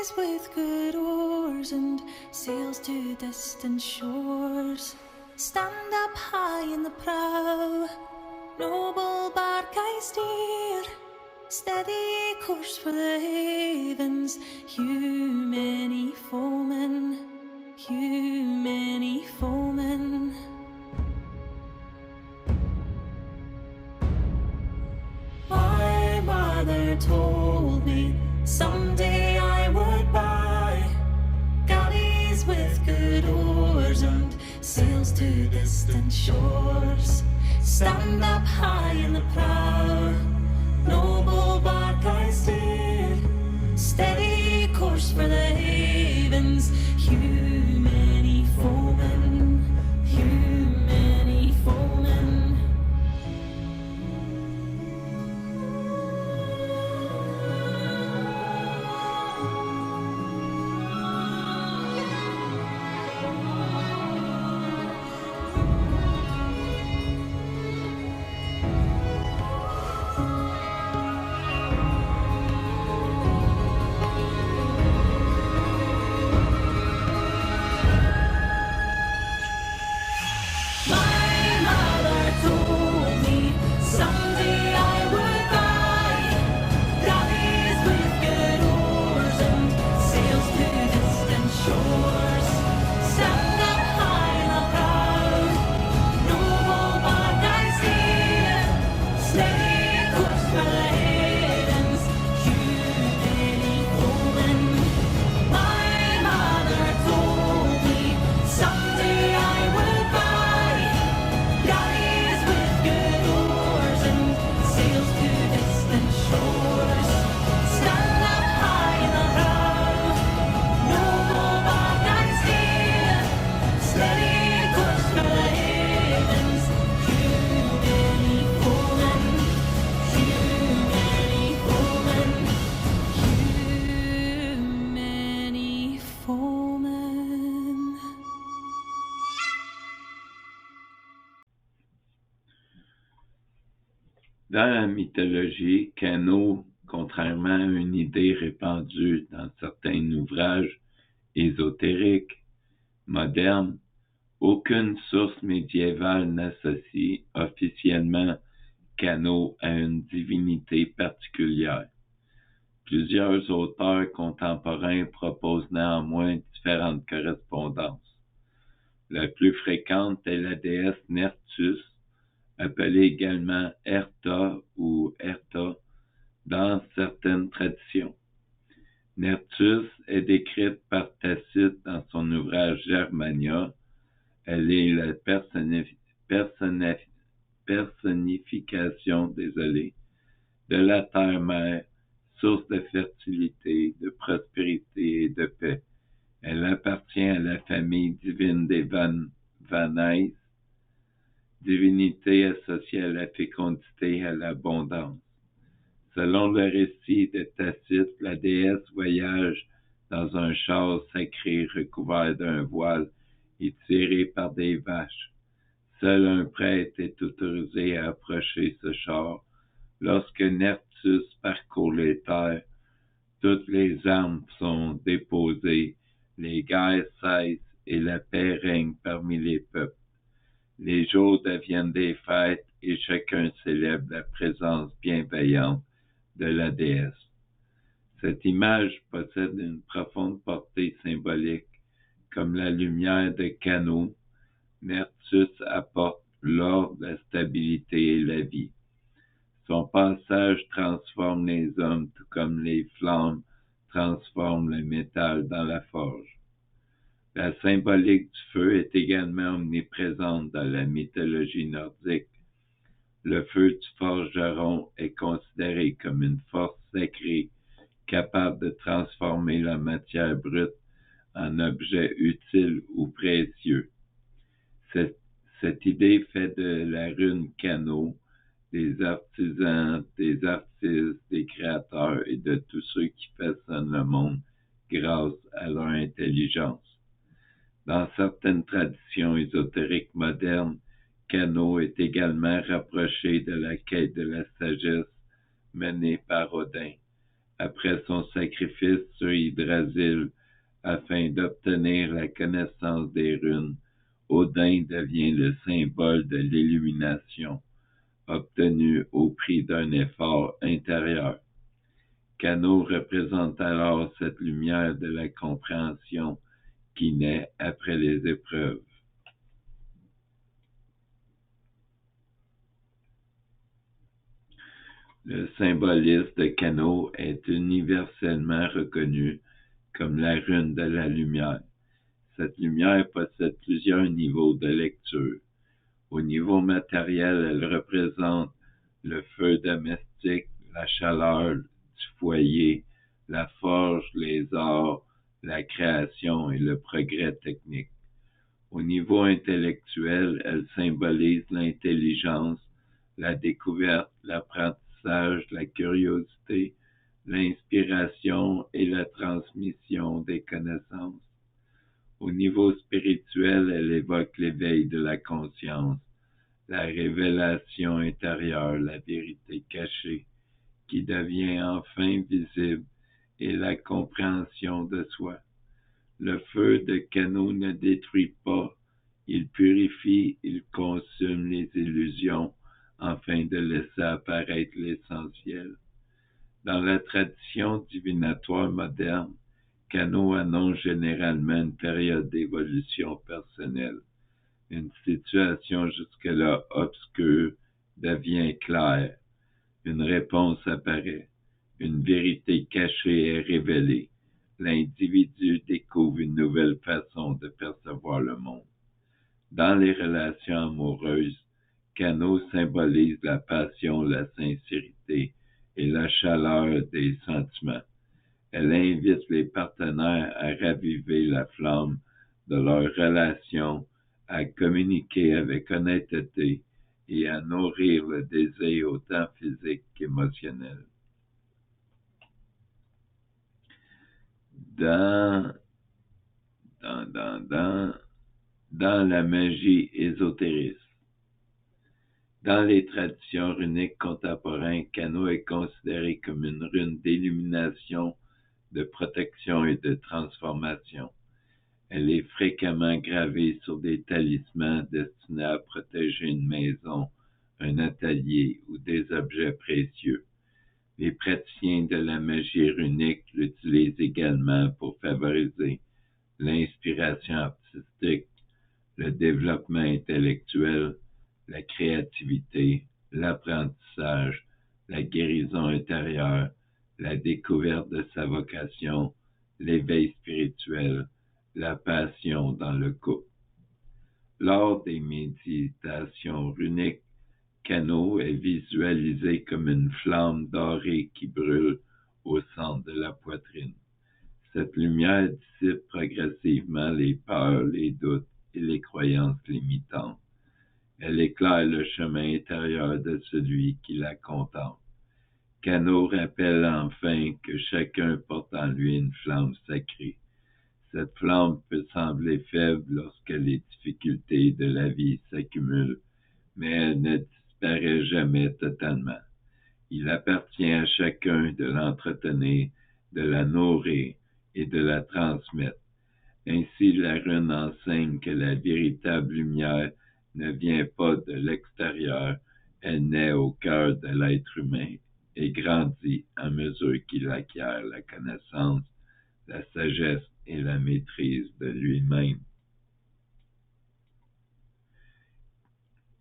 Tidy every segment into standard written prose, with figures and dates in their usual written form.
Galleys with good oars and sails to distant shores. Stand up high in the prow, noble bark I steer. Steady course for the havens, hew many foemen, hew many foemen. My mother told me someday I would buy galleys with good oars and sails to distant shores. Stand up high in the prow, noble bark I steer. Steady course for the havens, hew many foemen, hew many foemen. Dans la mythologie, Canot, contrairement à une idée répandue dans certains ouvrages ésotériques modernes, aucune source médiévale n'associe officiellement Canot à une divinité particulière. Plusieurs auteurs contemporains proposent néanmoins différentes correspondances. La plus fréquente est la déesse Nertus, appelée également Herta ou Herta dans certaines traditions. Nertus est décrite par Tacite dans son ouvrage Germania. Elle est la personnification de la terre-mère, source de fertilité, de prospérité et de paix. Elle appartient à la famille divine des Vanais, divinité associée à la fécondité et à l'abondance. Selon le récit de Tacite, la déesse voyage dans un char sacré recouvert d'un voile et tiré par des vaches. Seul un prêtre est autorisé à approcher ce char. Lorsque Nertus parcourt les terres, toutes les armes sont déposées, les guerres cessent et la paix règne parmi les peuples. Les jours deviennent des fêtes et chacun célèbre la présence bienveillante de la déesse. Cette image possède une profonde portée symbolique. Comme la lumière de Canot, Nertus apporte l'ordre, la stabilité et la vie. Son passage transforme les hommes, tout comme les flammes transforment le métal dans la forge. La symbolique du feu est également omniprésente dans la mythologie nordique. Le feu du forgeron est considéré comme une force sacrée capable de transformer la matière brute en objets utiles ou précieux. Cette idée fait de la rune Canot des artisans, des artistes, des créateurs et de tous ceux qui façonnent le monde grâce à leur intelligence. Dans certaines traditions ésotériques modernes, Canot est également rapproché de la quête de la sagesse menée par Odin, après son sacrifice sur Yggdrasil afin d'obtenir la connaissance des runes. Odin devient le symbole de l'illumination, obtenue au prix d'un effort intérieur. Cano représente alors cette lumière de la compréhension qui naît après les épreuves. Le symbolisme de Cano est universellement reconnu comme la rune de la lumière. Cette lumière possède plusieurs niveaux de lecture. Au niveau matériel, elle représente le feu domestique, la chaleur du foyer, la forge, les arts, la création et le progrès technique. Au niveau intellectuel, elle symbolise l'intelligence, la découverte, l'apprentissage, la curiosité, l'inspiration et la transmission des connaissances. Au niveau spirituel, elle évoque l'éveil de la conscience, la révélation intérieure, la vérité cachée, qui devient enfin visible, et la compréhension de soi. Le feu de Cano ne détruit pas, il purifie, il consume les illusions, afin de laisser apparaître l'essentiel. Dans la tradition divinatoire moderne, Cano annonce généralement une période d'évolution personnelle. Une situation jusque-là obscure devient claire. Une réponse apparaît. Une vérité cachée est révélée. L'individu découvre une nouvelle façon de percevoir le monde. Dans les relations amoureuses, Cano symbolise la passion, la sincérité et la chaleur des sentiments. Elle invite les partenaires à raviver la flamme de leur relation, à communiquer avec honnêteté et à nourrir le désir autant physique qu'émotionnel. Dans la magie ésotériste. Dans les traditions runiques contemporaines, Cano est considérée comme une rune d'illumination, de protection et de transformation. Elle est fréquemment gravée sur des talismans destinés à protéger une maison, un atelier ou des objets précieux. Les praticiens de la magie runique l'utilisent également pour favoriser l'inspiration artistique, le développement intellectuel, la créativité, l'apprentissage, la guérison intérieure, la découverte de sa vocation, l'éveil spirituel, la passion dans le couple. Lors des méditations runiques, Cano est visualisé comme une flamme dorée qui brûle au centre de la poitrine. Cette lumière dissipe progressivement les peurs, les doutes et les croyances limitantes. Elle éclaire le chemin intérieur de celui qui la contemple. Cano rappelle enfin que chacun porte en lui une flamme sacrée. Cette flamme peut sembler faible lorsque les difficultés de la vie s'accumulent, mais elle ne disparaît jamais totalement. Il appartient à chacun de l'entretenir, de la nourrir et de la transmettre. Ainsi, la rune enseigne que la véritable lumière ne vient pas de l'extérieur, elle naît au cœur de l'être humain et grandit à mesure qu'il acquiert la connaissance, la sagesse et la maîtrise de lui-même.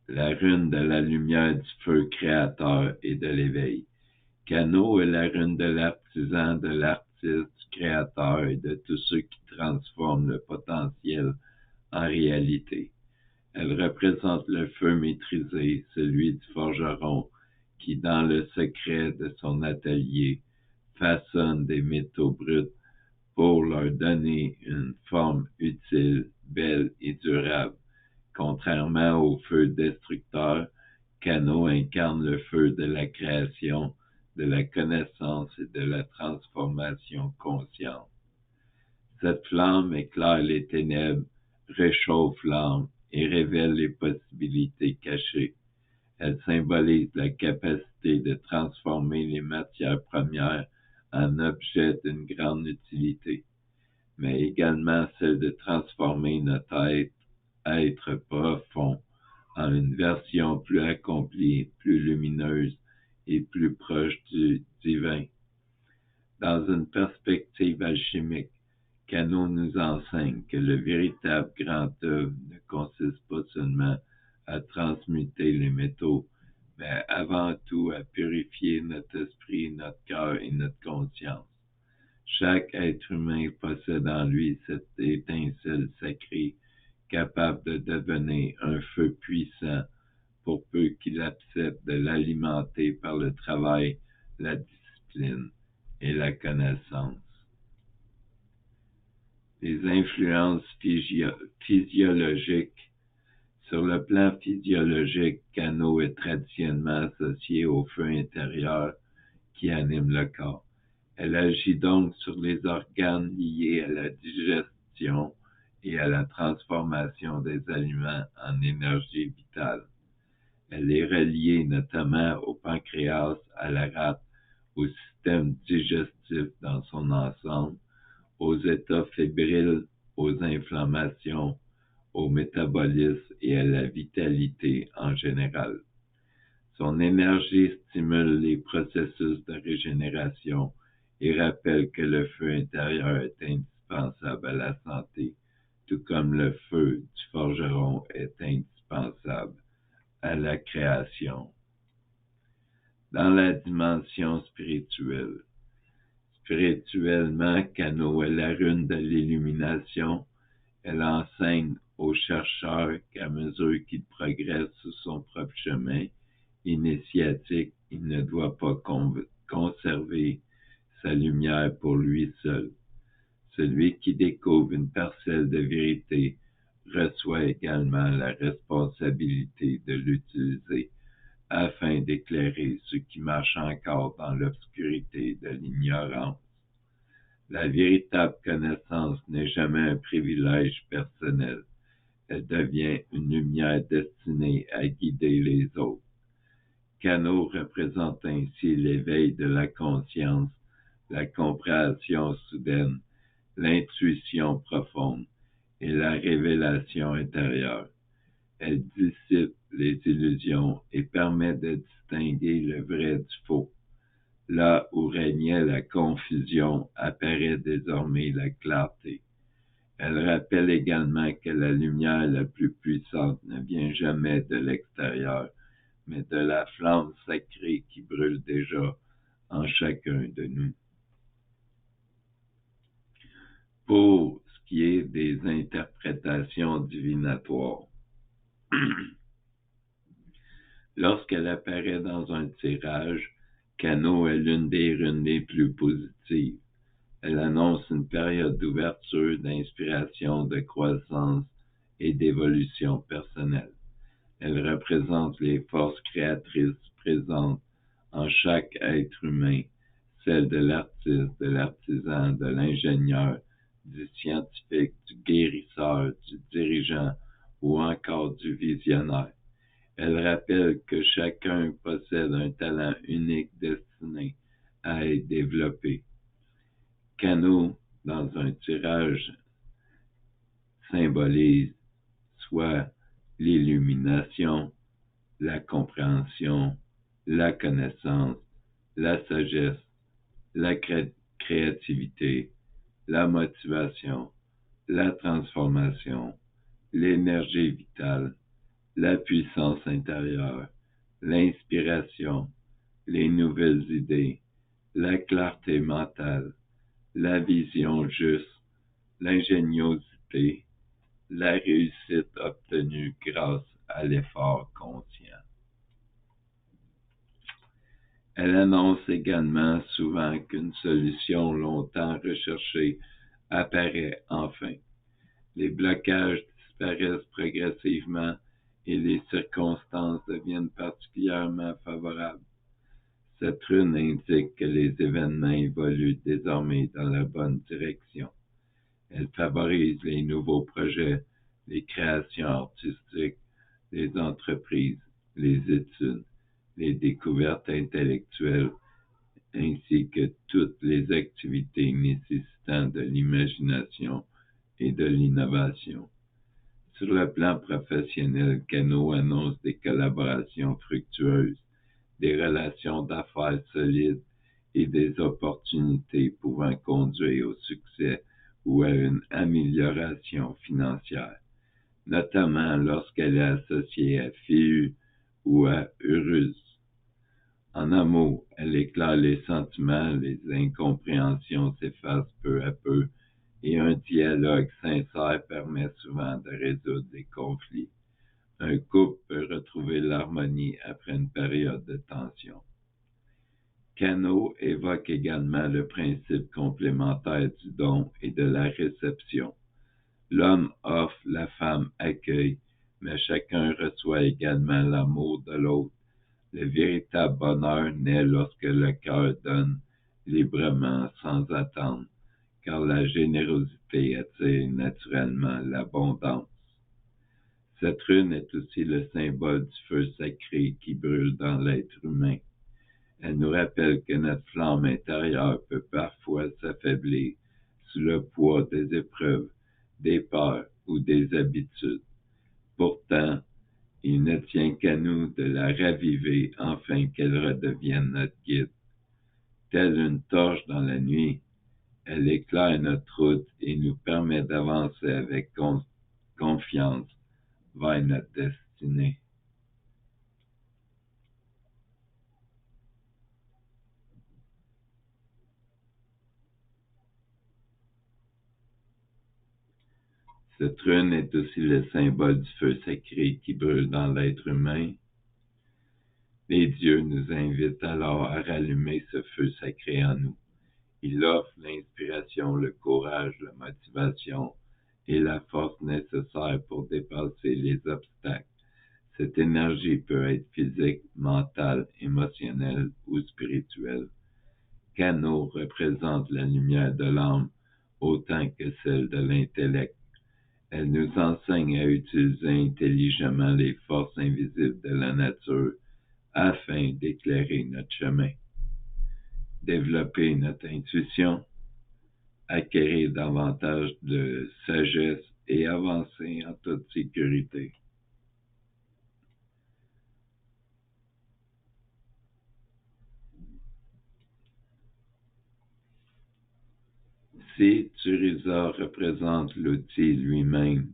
La rune de la lumière du feu créateur et de l'éveil. Cano est la rune de l'artisan, de l'artiste, du créateur et de tous ceux qui transforment le potentiel en réalité. Elle représente le feu maîtrisé, celui du forgeron, qui, dans le secret de son atelier, façonne des métaux bruts pour leur donner une forme utile, belle et durable. Contrairement au feu destructeur, Cano incarne le feu de la création, de la connaissance et de la transformation consciente. Cette flamme éclaire les ténèbres, réchauffe l'âme et révèle les possibilités cachées. Elle symbolise la capacité de transformer les matières premières en objet d'une grande utilité, mais également celle de transformer notre être profond en une version plus accomplie, plus lumineuse et plus proche du divin. Dans une perspective alchimique, Kano nous enseigne que le véritable grand œuvre ne consiste pas seulement à transmuter les métaux, mais avant tout à purifier notre esprit, notre cœur et notre conscience. Chaque être humain possède en lui cette étincelle sacrée capable de devenir un feu puissant pour peu qu'il accepte de l'alimenter par le travail, la discipline et la connaissance. Les influences physiologiques. Sur le plan physiologique, Kano est traditionnellement associé au feu intérieur qui anime le corps. Elle agit donc sur les organes liés à la digestion et à la transformation des aliments en énergie vitale. Elle est reliée notamment au pancréas, à la rate, au système digestif dans son ensemble, aux états fébriles, aux inflammations, au métabolisme et à la vitalité en général. Son énergie stimule les processus de régénération et rappelle que le feu intérieur est indispensable à la santé, tout comme le feu du forgeron est indispensable à la création. Dans la dimension spirituelle, spirituellement, Kano est la rune de l'illumination. Elle enseigne aux chercheurs qu'à mesure qu'ils progressent sur son propre chemin initiatique, il ne doit pas conserver sa lumière pour lui seul. Celui qui découvre une parcelle de vérité reçoit également la responsabilité de l'utiliser afin d'éclairer ceux qui marchent encore dans l'obscurité de l'ignorance. La véritable connaissance n'est jamais un privilège personnel. Elle devient une lumière destinée à guider les autres. Kano représente ainsi l'éveil de la conscience, la compréhension soudaine, l'intuition profonde et la révélation intérieure. Elle dissipe les illusions et permet de distinguer le vrai du faux. Là où régnait la confusion, apparaît désormais la clarté. Elle rappelle également que la lumière la plus puissante ne vient jamais de l'extérieur, mais de la flamme sacrée qui brûle déjà en chacun de nous. Pour ce qui est des interprétations divinatoires, lorsqu'elle apparaît dans un tirage, Kano est l'une des runes les plus positives. Elle annonce une période d'ouverture, d'inspiration, de croissance et d'évolution personnelle. Elle représente les forces créatrices présentes en chaque être humain, celles de l'artiste, de l'artisan, de l'ingénieur, du scientifique, du guérisseur, du dirigeant ou encore du visionnaire. Elle rappelle que chacun possède un talent unique destiné à être développé. Kano, dans un tirage, symbolise soit l'illumination, la compréhension, la connaissance, la sagesse, la créativité, la motivation, la transformation, l'énergie vitale, la puissance intérieure, l'inspiration, les nouvelles idées, la clarté mentale, la vision juste, l'ingéniosité, la réussite obtenue grâce à l'effort conscient. Elle annonce également souvent qu'une solution longtemps recherchée apparaît enfin. Les blocages disparaissent progressivement et les circonstances deviennent particulièrement favorables. Cette rune indique que les événements évoluent désormais dans la bonne direction. Elle favorise les nouveaux projets, les créations artistiques, les entreprises, les études, les découvertes intellectuelles ainsi que toutes les activités nécessitant de l'imagination et de l'innovation. Sur le plan professionnel, Cano annonce des collaborations fructueuses, des relations d'affaires solides et des opportunités pouvant conduire au succès ou à une amélioration financière, notamment lorsqu'elle est associée à FIU ou à Urus. En amour, elle éclaire les sentiments, les incompréhensions s'effacent peu à peu et un dialogue sincère permet souvent de résoudre les conflits. Un couple peut retrouver l'harmonie après une période de tension. Cano évoque également le principe complémentaire du don et de la réception. L'homme offre, la femme accueille, mais chacun reçoit également l'amour de l'autre. Le véritable bonheur naît lorsque le cœur donne librement, sans attendre, car la générosité attire naturellement l'abondance. Cette rune est aussi le symbole du feu sacré qui brûle dans l'être humain. Elle nous rappelle que notre flamme intérieure peut parfois s'affaiblir sous le poids des épreuves, des peurs ou des habitudes. Pourtant, il ne tient qu'à nous de la raviver afin qu'elle redevienne notre guide. Telle une torche dans la nuit, elle éclaire notre route et nous permet d'avancer avec confiance vers notre destinée. Cette rune est aussi le symbole du feu sacré qui brûle dans l'être humain. Les dieux nous invitent alors à rallumer ce feu sacré en nous. Il offre l'inspiration, le courage, la motivation et la force nécessaire pour dépasser les obstacles. Cette énergie peut être physique, mentale, émotionnelle ou spirituelle. Cano représente la lumière de l'âme autant que celle de l'intellect. Elle nous enseigne à utiliser intelligemment les forces invisibles de la nature afin d'éclairer notre chemin, développer notre intuition, acquérir davantage de sagesse et avancer en toute sécurité. Si Turiza représente l'outil lui-même,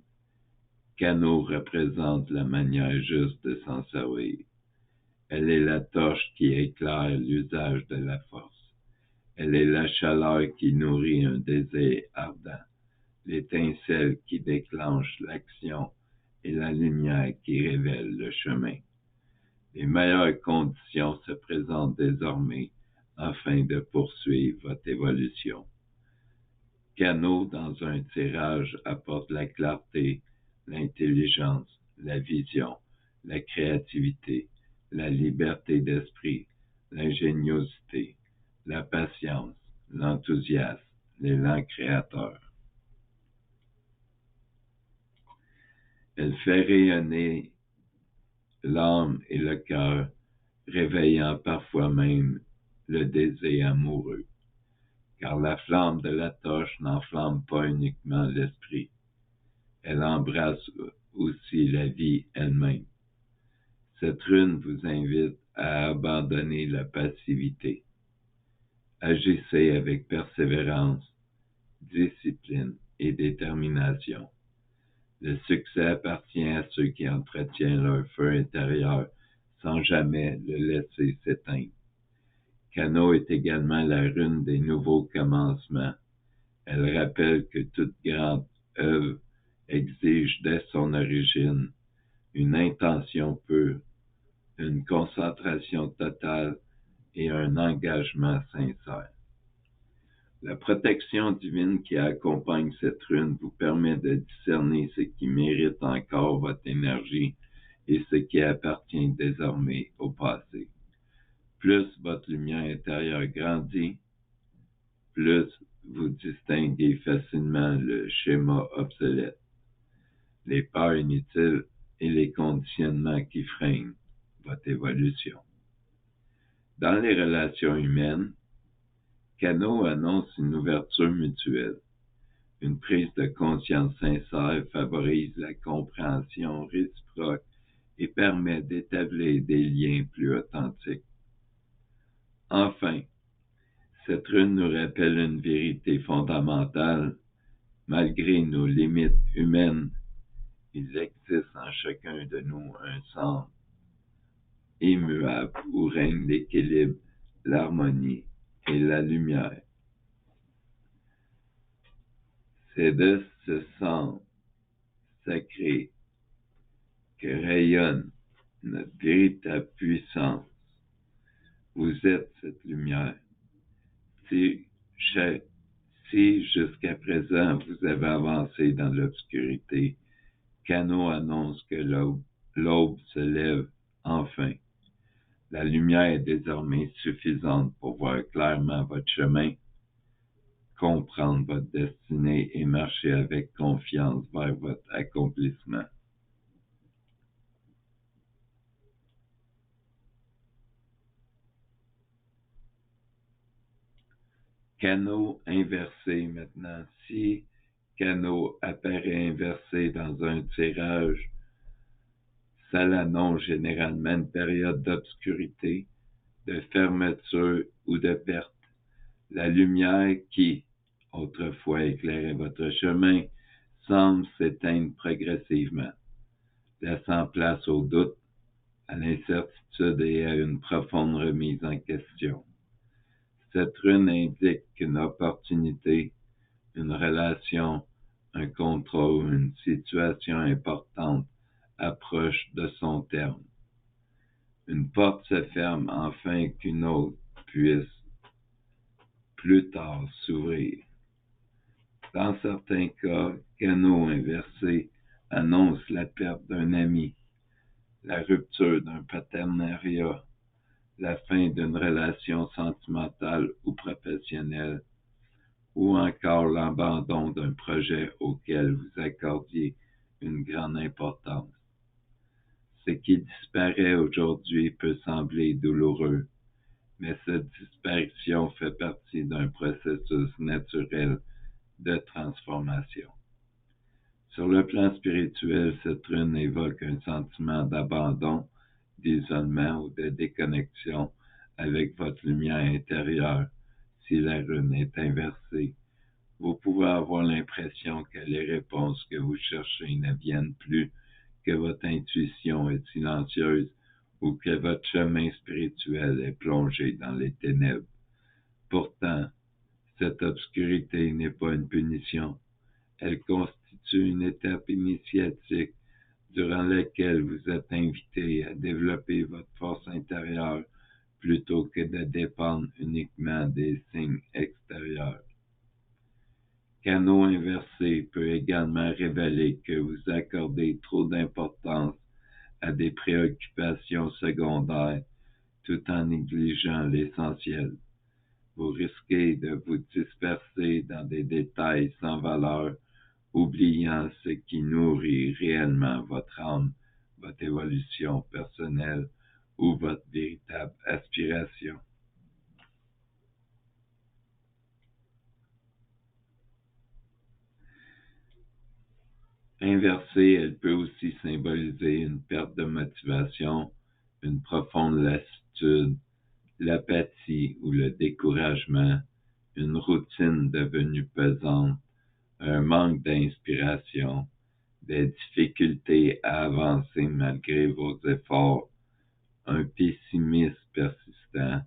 Cano représente la manière juste de s'en servir. Elle est la torche qui éclaire l'usage de la force. Elle est la chaleur qui nourrit un désir ardent, l'étincelle qui déclenche l'action et la lumière qui révèle le chemin. Les meilleures conditions se présentent désormais afin de poursuivre votre évolution. Cano, dans un tirage, apporte la clarté, l'intelligence, la vision, la créativité, la liberté d'esprit, l'ingéniosité, la patience, l'enthousiasme, l'élan créateur. Elle fait rayonner l'âme et le cœur, réveillant parfois même le désir amoureux, car la flamme de la torche n'enflamme pas uniquement l'esprit, elle embrasse aussi la vie elle-même. Cette rune vous invite à abandonner la passivité. Agissez avec persévérance, discipline et détermination. Le succès appartient à ceux qui entretiennent leur feu intérieur sans jamais le laisser s'éteindre. Cano est également la rune des nouveaux commencements. Elle rappelle que toute grande œuvre exige dès son origine une intention pure, une concentration totale et un engagement sincère. La protection divine qui accompagne cette rune vous permet de discerner ce qui mérite encore votre énergie et ce qui appartient désormais au passé. Plus votre lumière intérieure grandit, plus vous distinguez facilement le schéma obsolète, les peurs inutiles et les conditionnements qui freinent votre évolution. Dans les relations humaines, Canot annonce une ouverture mutuelle. Une prise de conscience sincère favorise la compréhension réciproque et permet d'établir des liens plus authentiques. Enfin, cette rune nous rappelle une vérité fondamentale. Malgré nos limites humaines, il existe en chacun de nous un centre immuable où règne l'équilibre, l'harmonie et la lumière. C'est de ce centre sacré que rayonne notre véritable puissance. Vous êtes cette lumière. Si jusqu'à présent vous avez avancé dans l'obscurité, Canot annonce que l'aube se lève enfin. La lumière est désormais suffisante pour voir clairement votre chemin, comprendre votre destinée et marcher avec confiance vers votre accomplissement. Canot inversé maintenant. Si Canot apparaît inversé dans un tirage, ça l'annonce généralement une période d'obscurité, de fermeture ou de perte. La lumière qui, autrefois, éclairait votre chemin, semble s'éteindre progressivement, laissant place au doute, à l'incertitude et à une profonde remise en question. Cette rune indique qu'une opportunité, une relation, un contrôle, une situation importante approche de son terme. Une porte se ferme afin qu'une autre puisse plus tard s'ouvrir. Dans certains cas, Canot inversé annonce la perte d'un ami, la rupture d'un partenariat, la fin d'une relation sentimentale ou professionnelle, ou encore l'abandon d'un projet auquel vous accordiez une grande importance. Ce qui disparaît aujourd'hui peut sembler douloureux, mais cette disparition fait partie d'un processus naturel de transformation. Sur le plan spirituel, cette rune évoque un sentiment d'abandon, d'isolement ou de déconnexion avec votre lumière intérieure. Si la rune est inversée, vous pouvez avoir l'impression que les réponses que vous cherchez ne viennent plus, que votre intuition est silencieuse ou que votre chemin spirituel est plongé dans les ténèbres. Pourtant, cette obscurité n'est pas une punition. Elle constitue une étape initiatique durant laquelle vous êtes invité à développer votre force intérieure plutôt que de dépendre uniquement des signes extérieurs. Canot inversé peut également révéler que vous accordez trop d'importance à des préoccupations secondaires tout en négligeant l'essentiel. Vous risquez de vous disperser dans des détails sans valeur, oubliant ce qui nourrit réellement votre âme, votre évolution personnelle ou votre véritable aspiration. Inversée, elle peut aussi symboliser une perte de motivation, une profonde lassitude, l'apathie ou le découragement, une routine devenue pesante, un manque d'inspiration, des difficultés à avancer malgré vos efforts, un pessimisme persistant,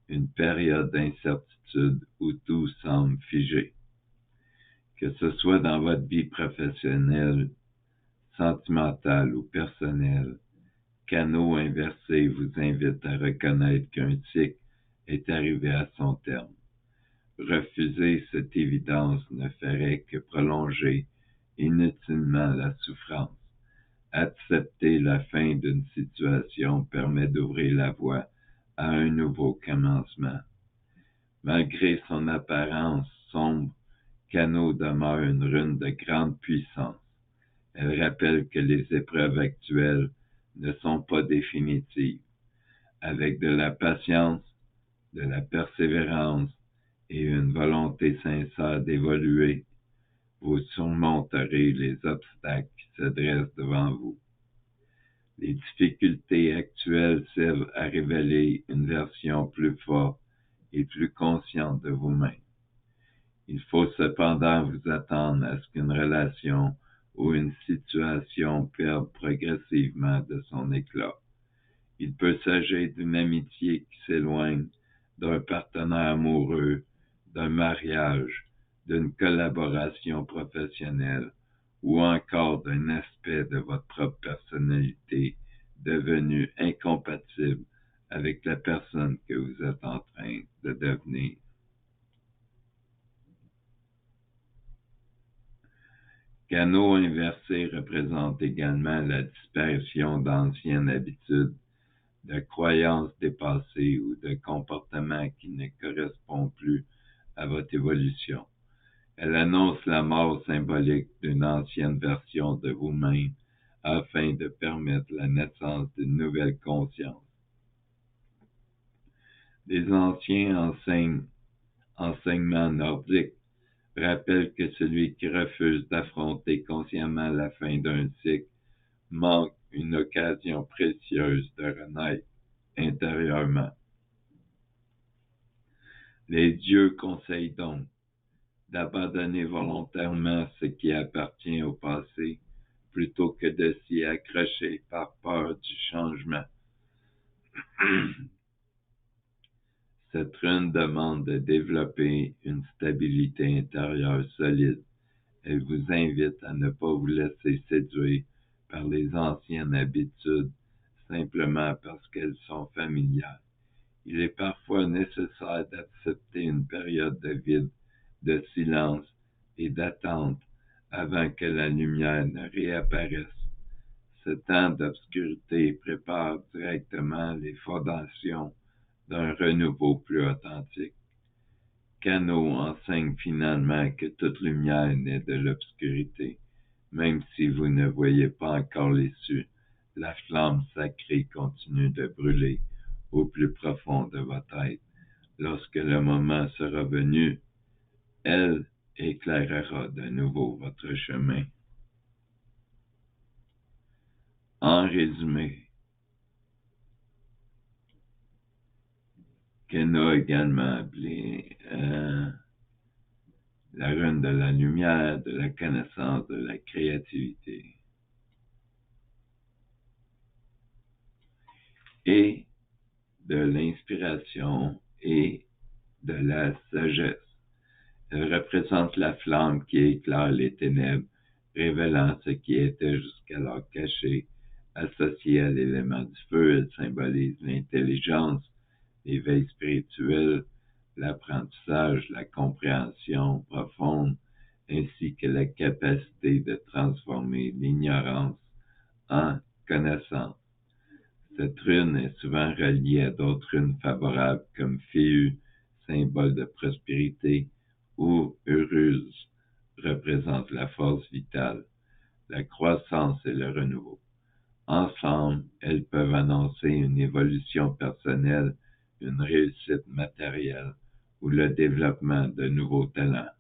une période d'incertitude où tout semble figé. Que ce soit dans votre vie professionnelle, sentimentale ou personnelle, Canot inversé vous invite à reconnaître qu'un cycle est arrivé à son terme. Refuser cette évidence ne ferait que prolonger inutilement la souffrance. Accepter la fin d'une situation permet d'ouvrir la voie à un nouveau commencement. Malgré son apparence sombre, Canot demeure une rune de grande puissance. Elle rappelle que les épreuves actuelles ne sont pas définitives. Avec de la patience, de la persévérance et une volonté sincère d'évoluer, vous surmonterez les obstacles qui se dressent devant vous. Les difficultés actuelles servent à révéler une version plus forte et plus consciente de vous-même. Il faut cependant vous attendre à ce qu'une relation ou une situation perde progressivement de son éclat. Il peut s'agir d'une amitié qui s'éloigne, d'un partenaire amoureux, d'un mariage, d'une collaboration professionnelle ou encore d'un aspect de votre propre personnalité devenu incompatible avec la personne que vous êtes en train de devenir. Canot inversé représente également la disparition d'anciennes habitudes, de croyances dépassées ou de comportements qui ne correspondent plus à votre évolution. Elle annonce la mort symbolique d'une ancienne version de vous-même afin de permettre la naissance d'une nouvelle conscience. Les anciens enseignements nordiques rappellent que celui qui refuse d'affronter consciemment la fin d'un cycle manque une occasion précieuse de renaître intérieurement. Les dieux conseillent donc d'abandonner volontairement ce qui appartient au passé plutôt que de s'y accrocher par peur du changement. Cette rune demande de développer une stabilité intérieure solide. Elle vous invite à ne pas vous laisser séduire par les anciennes habitudes simplement parce qu'elles sont familières. Il est parfois nécessaire d'accepter une période de vide, de silence et d'attente avant que la lumière ne réapparaisse. Ce temps d'obscurité prépare directement les fondations d'un renouveau plus authentique. Canot enseigne finalement que toute lumière naît de l'obscurité. Même si vous ne voyez pas encore l'issue, la flamme sacrée continue de brûler au plus profond de votre être. Lorsque le moment sera venu, elle éclairera de nouveau votre chemin. En résumé, Canot également appelé la rune de la lumière, de la connaissance, de la créativité. Et de l'inspiration et de la sagesse. Elle représente la flamme qui éclaire les ténèbres, révélant ce qui était jusqu'alors caché. Associée à l'élément du feu, elle symbolise l'intelligence, l'éveil spirituel, l'apprentissage, la compréhension profonde, ainsi que la capacité de transformer l'ignorance en connaissance. Cette rune est souvent reliée à d'autres runes favorables comme Féu, symbole de prospérité, ou Heureuse, représente la force vitale, la croissance et le renouveau. Ensemble, elles peuvent annoncer une évolution personnelle, une réussite matérielle ou le développement de nouveaux talents.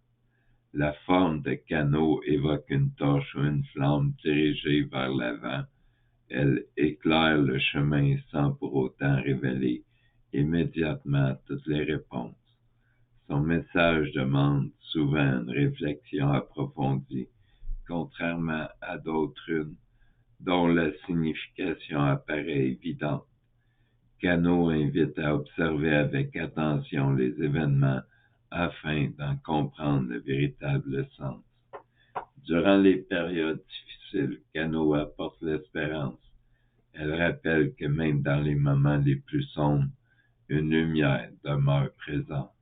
La forme de Canot évoque une torche ou une flamme dirigée vers l'avant. Elle éclaire le chemin sans pour autant révéler immédiatement toutes les réponses. Son message demande souvent une réflexion approfondie, contrairement à d'autres runes dont la signification apparaît évidente. Canot invite à observer avec attention les événements afin d'en comprendre le véritable sens. Durant les périodes difficiles, Canot apporte l'espérance. Elle rappelle que même dans les moments les plus sombres, une lumière demeure présente.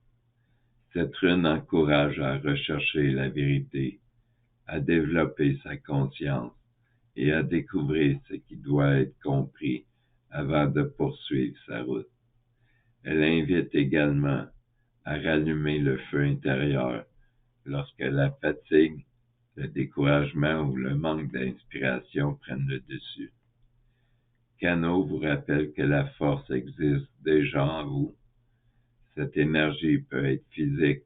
Cette rune encourage à rechercher la vérité, à développer sa conscience et à découvrir ce qui doit être compris avant de poursuivre sa route. Elle invite également à rallumer le feu intérieur lorsque la fatigue, le découragement ou le manque d'inspiration prennent le dessus. Canot vous rappelle que la force existe déjà en vous. Cette énergie peut être physique,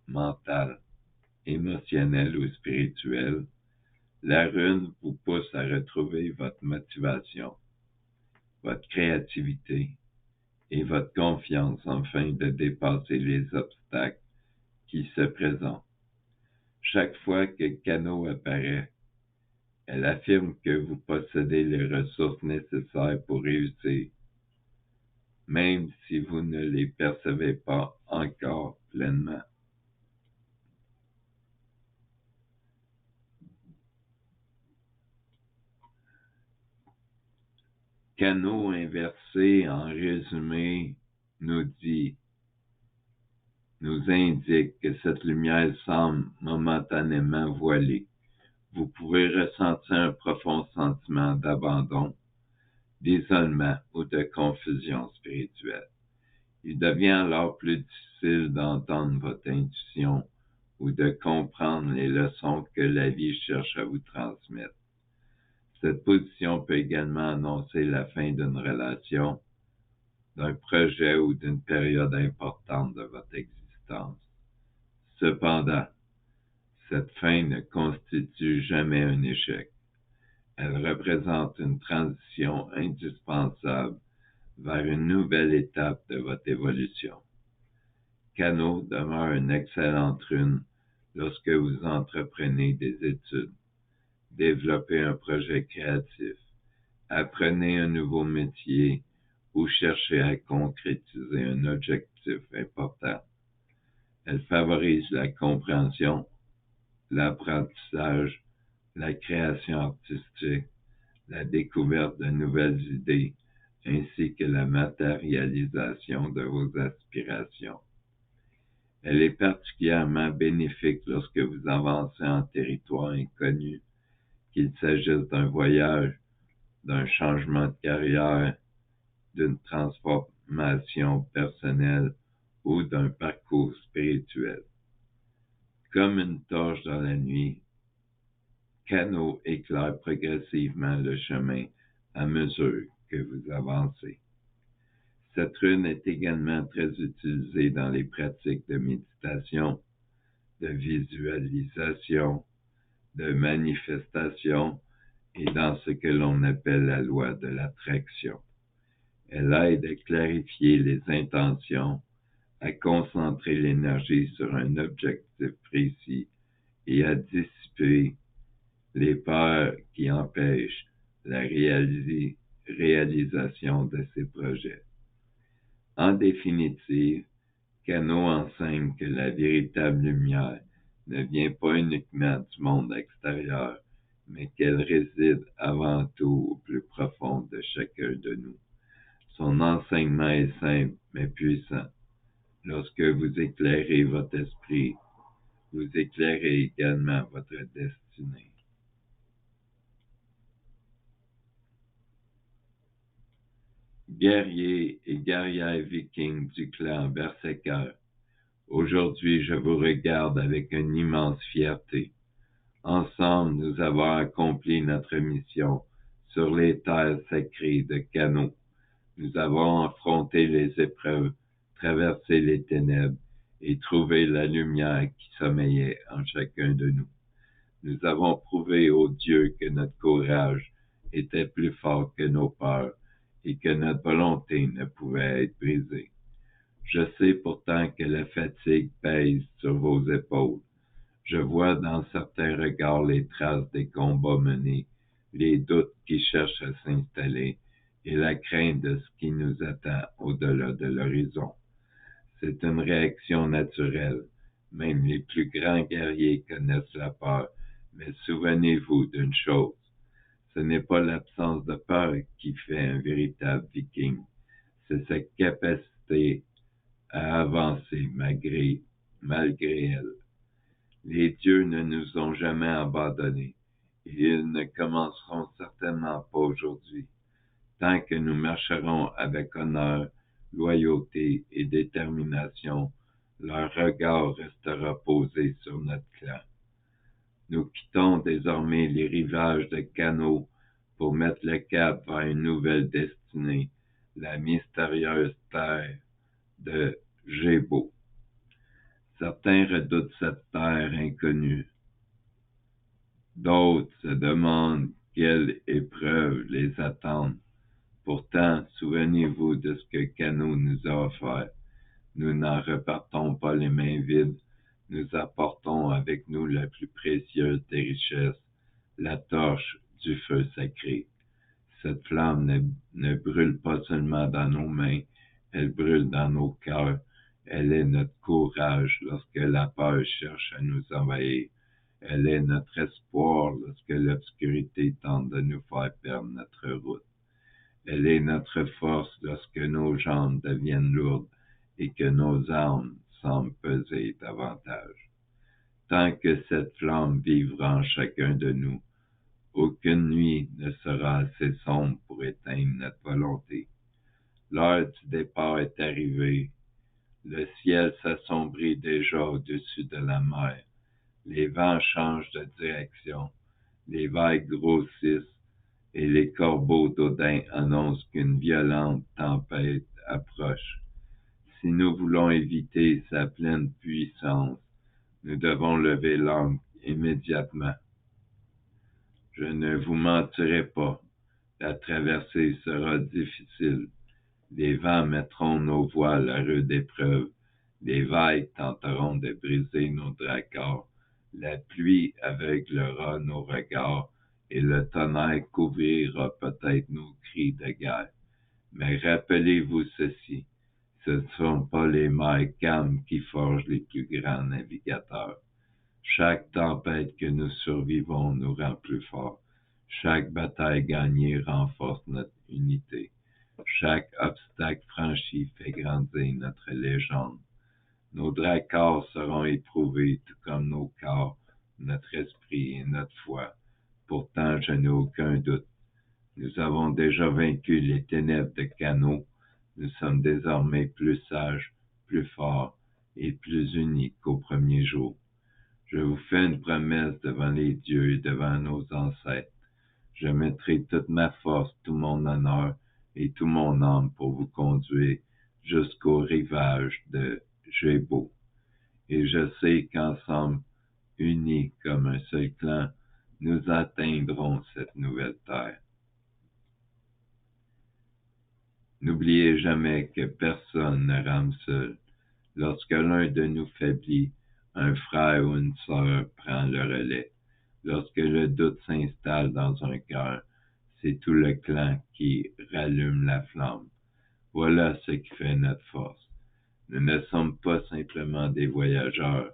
mentale, émotionnelle ou spirituelle. La rune vous pousse à retrouver votre motivation, votre créativité et votre confiance afin de dépasser les obstacles qui se présentent. Chaque fois que Kano apparaît, elle affirme que vous possédez les ressources nécessaires pour réussir, même si vous ne les percevez pas encore pleinement. Kano inversé, en résumé, nous indique que cette lumière semble momentanément voilée. Vous pouvez ressentir un profond sentiment d'abandon, d'isolement ou de confusion spirituelle. Il devient alors plus difficile d'entendre votre intuition ou de comprendre les leçons que la vie cherche à vous transmettre. Cette position peut également annoncer la fin d'une relation, d'un projet ou d'une période importante de votre existence. Cependant, cette fin ne constitue jamais un échec. Elle représente une transition indispensable vers une nouvelle étape de votre évolution. Kano demeure une excellente rune lorsque vous entreprenez des études, développez un projet créatif, apprenez un nouveau métier ou cherchez à concrétiser un objectif important. Elle favorise la compréhension, l'apprentissage, la création artistique, la découverte de nouvelles idées, ainsi que la matérialisation de vos aspirations. Elle est particulièrement bénéfique lorsque vous avancez en territoire inconnu, qu'il s'agisse d'un voyage, d'un changement de carrière, d'une transformation personnelle ou d'un parcours spirituel. Comme une torche dans la nuit, Kano éclaire progressivement le chemin à mesure que vous avancez. Cette rune est également très utilisée dans les pratiques de méditation, de visualisation, de manifestation et dans ce que l'on appelle la loi de l'attraction. Elle aide à clarifier les intentions, à concentrer l'énergie sur un objectif précis et à dissiper les peurs qui empêchent la réalisation de ces projets. En définitive, Kano enseigne que la véritable lumière ne vient pas uniquement du monde extérieur, mais qu'elle réside avant tout au plus profond de chacun de nous. Son enseignement est simple mais puissant. Lorsque vous éclairez votre esprit, vous éclairez également votre destinée. Guerriers et guerrières vikings du clan Berserker, aujourd'hui je vous regarde avec une immense fierté. Ensemble, nous avons accompli notre mission sur les terres sacrées de Kano. Nous avons affronté les épreuves, traversé les ténèbres et trouvé la lumière qui sommeillait en chacun de nous. Nous avons prouvé aux dieux que notre courage était plus fort que nos peurs et que notre volonté ne pouvait être brisée. Je sais pourtant que la fatigue pèse sur vos épaules. Je vois dans certains regards les traces des combats menés, les doutes qui cherchent à s'installer et la crainte de ce qui nous attend au-delà de l'horizon. C'est une réaction naturelle. Même les plus grands guerriers connaissent la peur, mais souvenez-vous d'une chose. Ce n'est pas l'absence de peur qui fait un véritable viking, c'est sa capacité à avancer malgré elle. Les dieux ne nous ont jamais abandonnés et ils ne commenceront certainement pas aujourd'hui. Tant que nous marcherons avec honneur, loyauté et détermination, leur regard restera posé sur notre clan. Nous quittons désormais les rivages de Kano pour mettre le cap vers une nouvelle destinée, la mystérieuse terre de Gébo. Certains redoutent cette terre inconnue. D'autres se demandent quelles épreuves les attendent. Pourtant, souvenez-vous de ce que Cano nous a offert. Nous n'en repartons pas les mains vides. Nous apportons avec nous la plus précieuse des richesses, la torche du feu sacré. Cette flamme ne brûle pas seulement dans nos mains, elle brûle dans nos cœurs. Elle est notre courage lorsque la peur cherche à nous envahir. Elle est notre espoir lorsque l'obscurité tente de nous faire perdre notre route. Elle est notre force lorsque nos jambes deviennent lourdes et que nos âmes semblent peser davantage. Tant que cette flamme vivra en chacun de nous, aucune nuit ne sera assez sombre pour éteindre notre volonté. L'heure du départ est arrivée. Le ciel s'assombrit déjà au-dessus de la mer. Les vents changent de direction. Les vagues grossissent et les corbeaux d'Odin annoncent qu'une violente tempête approche. Si nous voulons éviter sa pleine puissance, nous devons lever l'ancre immédiatement. Je ne vous mentirai pas, la traversée sera difficile. Les vents mettront nos voiles à rude épreuve. Les vagues tenteront de briser nos dracars. La pluie aveuglera nos regards et le tonnerre couvrira peut-être nos cris de guerre. Mais rappelez-vous ceci, ce ne sont pas les mers calmes qui forgent les plus grands navigateurs. Chaque tempête que nous survivons nous rend plus forts. Chaque bataille gagnée renforce notre unité. Chaque obstacle franchi fait grandir notre légende. Nos dracars seront éprouvés, tout comme nos corps, notre esprit et notre foi. Pourtant, je n'ai aucun doute. Nous avons déjà vaincu les ténèbres de Cano. Nous sommes désormais plus sages, plus forts et plus unis qu'au premier jour. Je vous fais une promesse devant les dieux et devant nos ancêtres. Je mettrai toute ma force, tout mon honneur et tout mon âme pour vous conduire jusqu'au rivage de Gébo. Et je sais qu'ensemble, unis comme un seul clan, nous atteindrons cette nouvelle terre. N'oubliez jamais que personne ne rame seul. Lorsque l'un de nous faiblit, un frère ou une sœur prend le relais. Lorsque le doute s'installe dans un cœur, c'est tout le clan qui rallume la flamme. Voilà ce qui fait notre force. Nous ne sommes pas simplement des voyageurs,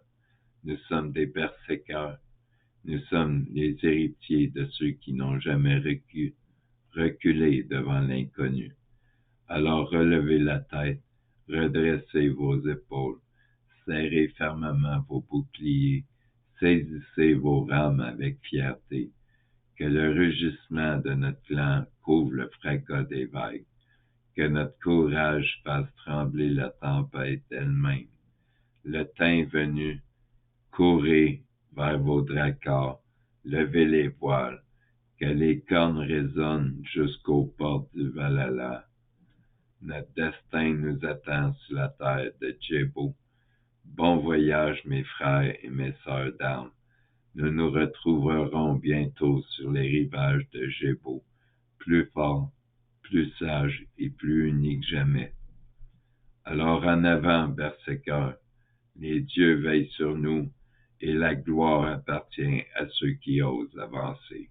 nous sommes des berserkers. Nous sommes les héritiers de ceux qui n'ont jamais reculé devant l'inconnu. Alors relevez la tête, redressez vos épaules, serrez fermement vos boucliers, saisissez vos rames avec fierté. Que le rugissement de notre clan couvre le fracas des vagues. Que notre courage fasse trembler la tempête elle-même. Le temps est venu, courez vers vos dracars, levez les voiles, que les cornes résonnent jusqu'aux portes du Valhalla. Notre destin nous attend sur la terre de Gébo. Bon voyage, mes frères et mes sœurs d'armes. Nous nous retrouverons bientôt sur les rivages de Gébo, plus forts, plus sages et plus unis que jamais. Alors en avant, berserkers, les dieux veillent sur nous et la gloire appartient à ceux qui osent avancer.